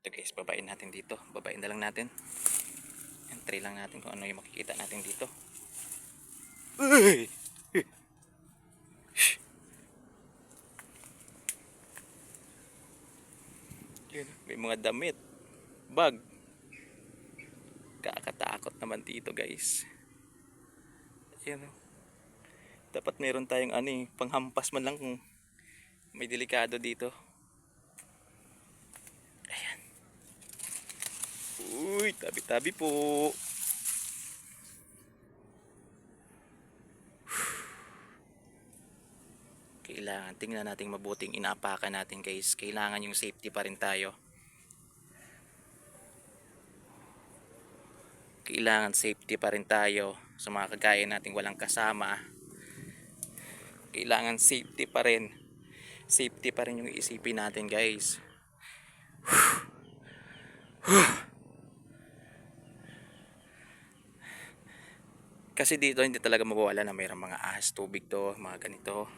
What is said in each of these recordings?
Ito guys, babain natin dito. Babain na lang natin. Entry lang natin kung ano yung makikita natin dito. Uy! Yun, may mga damit. Bag. Kakatakot naman dito guys. Yan, dapat meron tayong panghampas man lang kung may delikado dito. Ayan. Uy, tabi-tabi po. Kailangan tingnan natin mabuting inaapakan natin guys. Kailangan yung safety pa rin tayo. Kailangan safety pa rin tayo sa mga kagaya nating walang kasama. Kailangan safety pa rin. Safety pa rin yung isipin natin guys. Kasi dito hindi talaga mawawala na mayroong mga ahas, tubig to, mga ganito.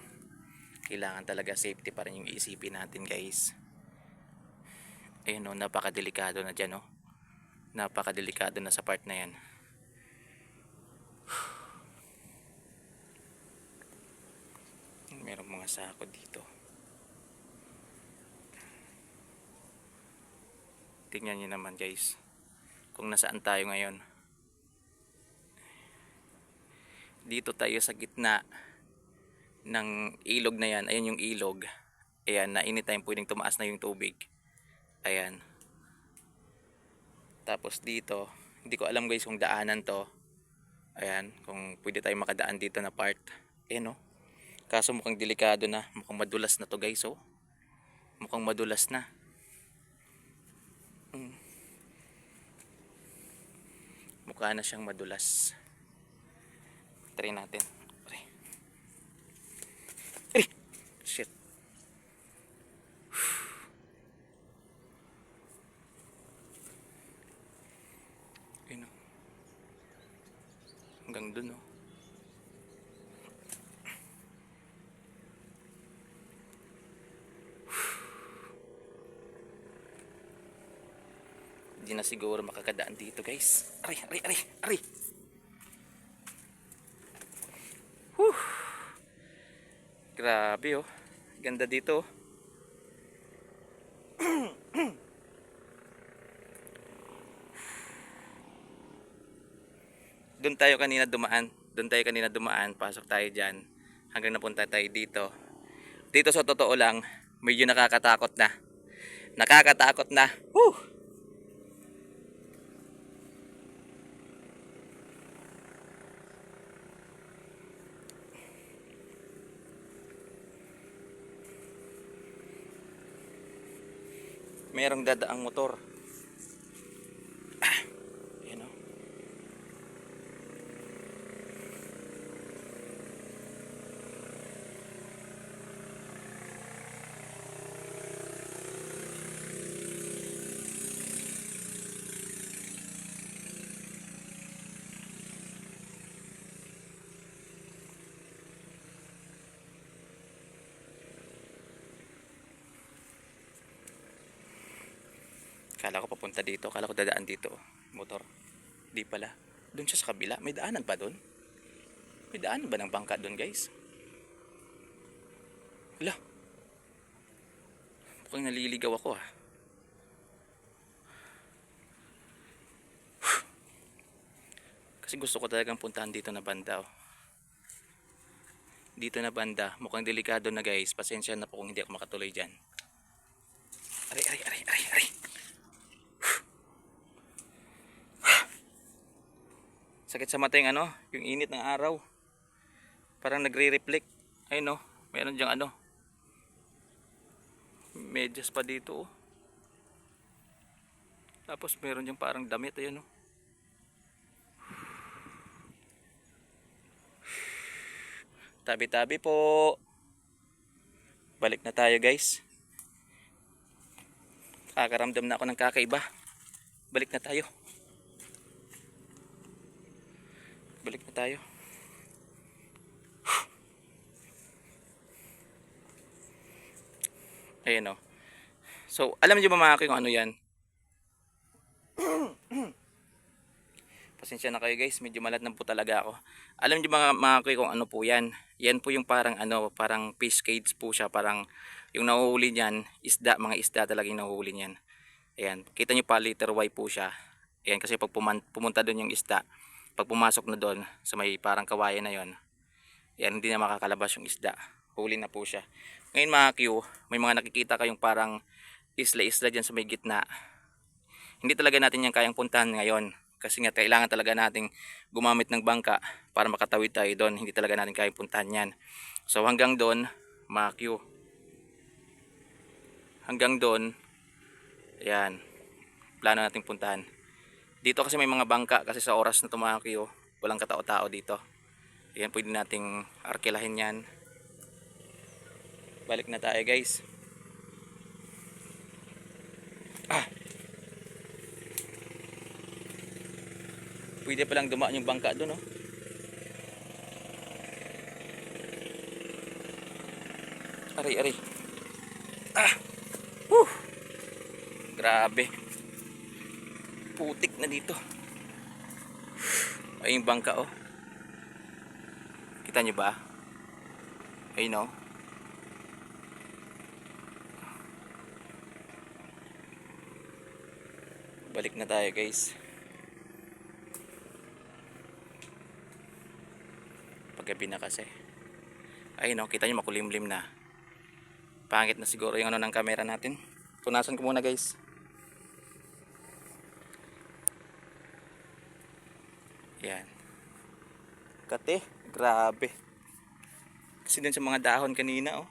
Kailangan talaga safety pa rin yung isipin natin guys. Ayun o, napakadelikado na dyan o. Napakadelikado na sa part na yan. Mayroong mga sako dito. Tingnan nyo naman guys kung nasaan tayo ngayon. Dito tayo sa gitna ng ilog na yan. Ayan yung ilog. Ayan, na anytime pwedeng tumaas na yung tubig. Ayan. Tapos dito, hindi ko alam guys kung daanan to. Ayan, kung pwede tayo makadaan dito na part. Ayan o. Kaso mukhang delikado na. Mukhang madulas na to guys oh. Mukhang madulas na. Mukha na siyang madulas. Try natin. Ay! Shit. Ayun o. Hanggang dun o. Hindi na siguro makakadaan dito guys. Aray, aray, aray, aray. Whew. Grabe oh. Ganda dito oh. Doon tayo kanina dumaan. Doon tayo kanina dumaan. Pasok tayo dyan. Hanggang napunta tayo dito. Dito sa totoo lang, medyo nakakatakot na. Nakakatakot na. Whew. Merong dadaang motor. Ayan o. Kala ko papunta dito. Kala ko dadaan dito. Motor. Di pala. Doon siya sa kabila. May daanan ba doon? May daanan ba ng bangka doon guys? Hala. Mukhang naliligaw ako ah. Kasi gusto ko talagang puntahan dito na banda oh. Dito na banda. Mukhang delikado na guys. Pasensya na po kung hindi ako makatuloy dyan. Aray, aray, aray, aray, aray. Sakit sa mata yung yung init ng araw. Parang nagre-reflect. Ayun oh, meron diyang medyas pa dito oh. Tapos meron diyang parang damit, ayun oh. Tabi-tabi po. Balik na tayo guys. Kakaramdam na ako ng kakaiba. Balik na tayo. Balik na tayo. Ayan o. So, alam niyo ba mga kung ano yan? Pasensya na kayo guys, medyo malat na po talaga ako. Alam niyo mga kuy kung ano po yan. Yan po yung parang ano, parang fish cage po siya. Parang yung nahuhuli niyan, isda, mga isda talaga yung nahuhuli niyan. Ayan, kita niyo pa liter Y po siya. Ayan, kasi pag pumunta doon yung isda, pag pumasok na doon sa may parang kawayan na yon, yan, hindi na makakalabas yung isda. Huli na po siya. Ngayon mga Q, may mga nakikita kayong parang isla-isla dyan sa may gitna. Hindi talaga natin yan kayang puntahan ngayon. Kasi nga kailangan talaga nating gumamit ng bangka para makatawid tayo doon. Hindi talaga natin kayang puntahan yan. So hanggang doon, mga Q. Hanggang doon, ayan, plano nating puntahan. Dito kasi may mga bangka kasi sa oras na mga Q, walang katao-tao dito. Ayan, pwede nating arkilahin yan. Balik na tayo guys. Pwede palang dumaan yung bangka doon, oh. Aray. Grabe. Putik na dito. Ay yung bangka, oh. Kita nyo ba? Ayun, oh. Balik na tayo guys. Paggabi na kasi. Ayun, oh, kita nyo makulimlim na. Pangit na siguro yung ano ng camera natin. Punasan ko muna guys. Yan. Kate, grabe. Kasi dun sa mga dahon kanina, oh.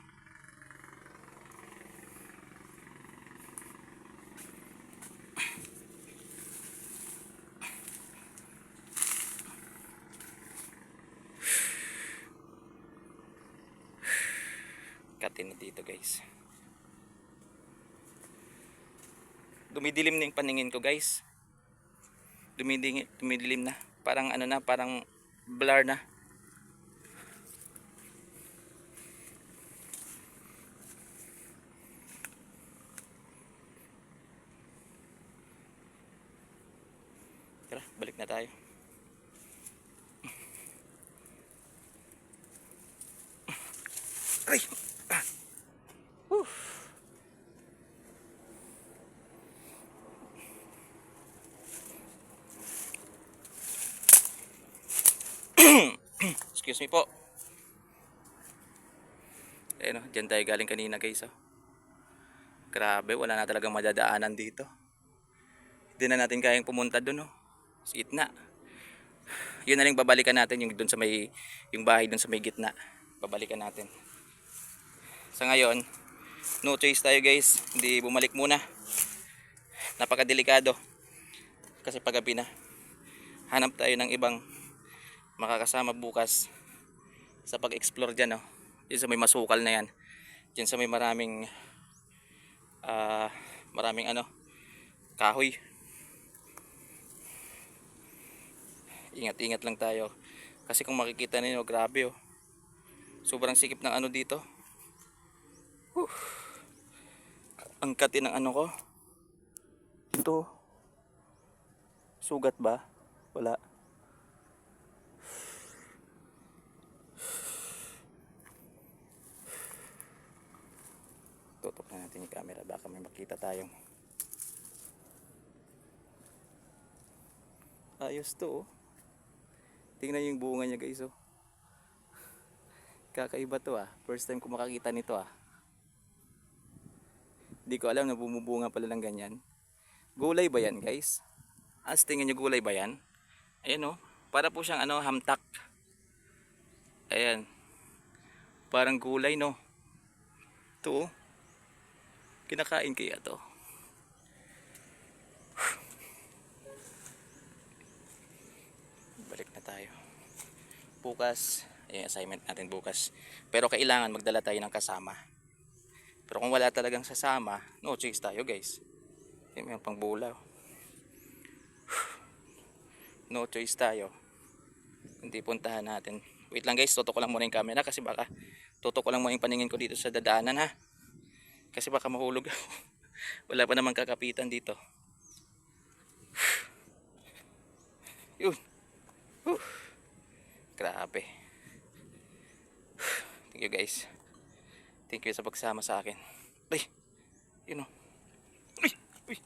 Kate na dito guys. Dumidilim na yung paningin ko guys. Dumidilim na. Parang ano na, parang blur na. Tara, balik na tayo. Ay! Excuse me po. Ayun, oh, dyan tayo galing kanina guys, oh. Grabe, wala na talagang madadaanan dito. Hindi na natin kayang pumunta dun, oh. Sa gitna. Yun na lang babalikan natin yung dun sa may, yung bahay dun sa may gitna. Babalikan natin. Sa ngayon, no choice tayo guys. Hindi bumalik muna. Napakadelikado. Kasi paggabi na. Hanap tayo ng ibang makakasama bukas sa pag-explore dyan, oh. Diyan sa may masukal na yan. Diyan sa may maraming ano, kahoy. Ingat-ingat lang tayo. Kasi kung makikita niyo, grabe, oh. Sobrang sikip ng ano dito. Ang kati ng ano ko. Ito. Sugat ba? Wala. Tutok na natin yung camera. Baka may makita tayong. Ayos to, oh. Tingnan yung bunga niya guys, oh. Kakaiba to, ah. First time ko makakita nito, ah. Hindi ko alam na bumubunga pala ng ganyan. Gulay ba yan guys? As tingin nyo, gulay ba yan? Ayan, oh. Para po siyang ano, hamtak. Ayan. Parang gulay, no? Ito, oh. Kinakain kaya to? Balik na tayo. Bukas, yung assignment natin bukas. Pero kailangan magdala tayo ng kasama. Pero kung wala talagang sasama, no choice tayo guys. Yung pang bulaw. No choice tayo. Hindi puntahan natin. Wait lang guys, tutok ko lang muna yung camera kasi baka tutok ko lang muna yung paningin ko dito sa dadaanan, ha. Kasi baka mahulog ako. Wala pa namang kakapitan dito. Yun. Whew. Grabe. Thank you guys. Thank you sa pagsama sa akin. Ay, yun o. Uy, uy.